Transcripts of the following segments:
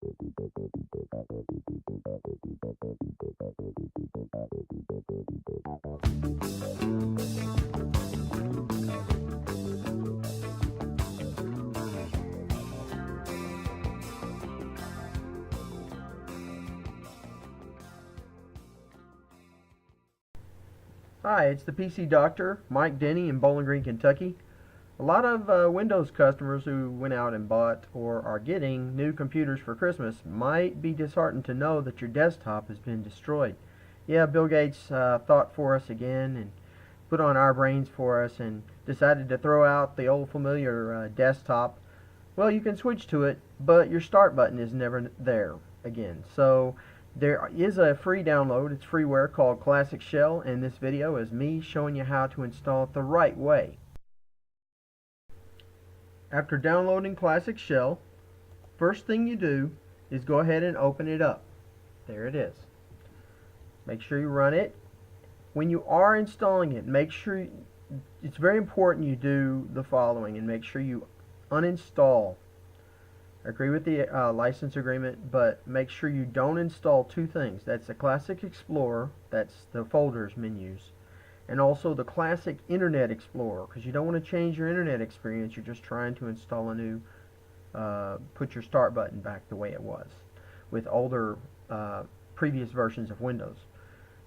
Hi, it's the PC Doctor, Mike Denney in Bowling Green, Kentucky. A lot of Windows customers who went out and bought or are getting new computers for Christmas might be disheartened to know that your desktop has been destroyed. Yeah, Bill Gates thought for us again and put on our brains for us and decided to throw out the old familiar desktop. Well, you can switch to it, but your start button is never there again. So there is a free download. It's freeware called Classic Shell, and this video is me showing you how to install it the right way. After downloading Classic Shell, first thing you do is go ahead and open it up. There it is. Make sure you run it. When you are installing it, make sure it's very important you do the following and make sure you uninstall. I agree with the license agreement, but make sure you don't install two things. That's the Classic Explorer, that's the folders menus, and also the Classic Internet Explorer, because you don't want to change your internet experience. You're just trying to install a new, put your start button back the way it was with older previous versions of Windows.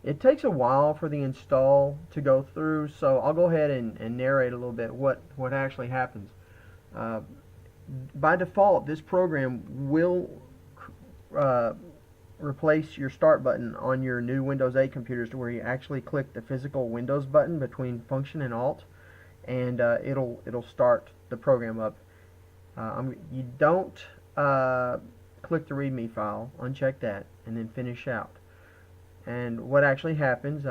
It takes a while for the install to go through, so I'll go ahead and narrate a little bit what actually happens. By default, this program will replace your start button on your new Windows 8 computers to where you actually click the physical Windows button between Function and Alt, and it'll start the program up. You don't click the README file, uncheck that, and then finish out. And what actually happens,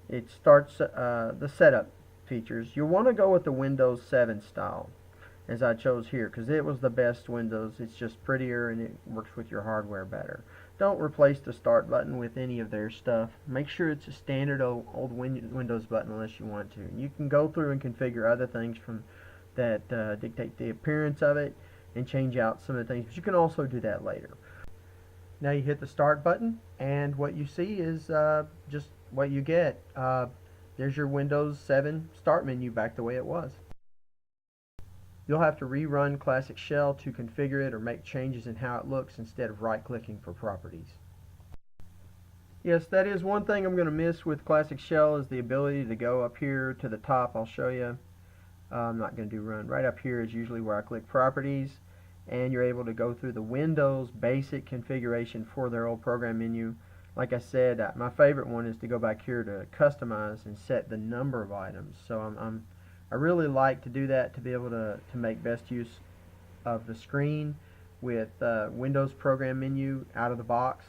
it starts the setup features. You'll want to go with the Windows 7 style, as I chose here, because it was the best Windows. It's just prettier and it works with your hardware better. Don't replace the start button with any of their stuff. Make sure it's a standard old Windows button unless you want to. You can go through and configure other things from that dictate the appearance of it and change out some of the things, but you can also do that later. Now you hit the start button, and what you see is just what you get. There's your Windows 7 start menu back the way it was. You'll have to rerun Classic Shell to configure it or make changes in how it looks instead of right-clicking for properties. Yes, that is one thing I'm going to miss with Classic Shell is the ability to go up here to the top. I'll show you. I'm not going to do run. Right up here is usually where I click properties, and you're able to go through the Windows basic configuration for their old program menu. Like I said, my favorite one is to go back here to customize and set the number of items. So I really like to do that to be able to make best use of the screen with Windows program menu out of the box.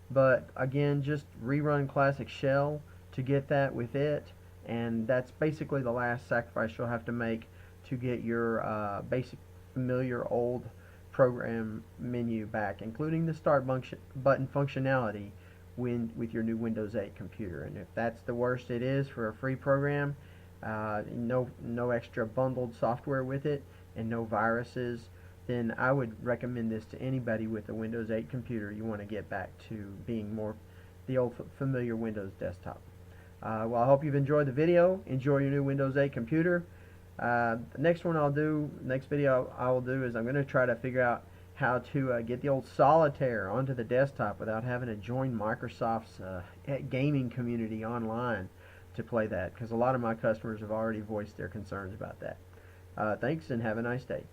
But again, just rerun Classic Shell to get that with it, and that's basically the last sacrifice you'll have to make to get your basic familiar old program menu back, including the start button functionality with your new Windows 8 computer. And if that's the worst it is for a free program, no extra bundled software with it and no viruses, then I would recommend this to anybody with a Windows 8 computer. You want to get back to being more the old familiar Windows desktop. Well, I hope you've enjoyed the video. Enjoy your new Windows 8 computer. The next video I will do is I'm going to try to figure out how to get the old solitaire onto the desktop without having to join Microsoft's gaming community online to play that, because a lot of my customers have already voiced their concerns about that. Thanks, and have a nice day.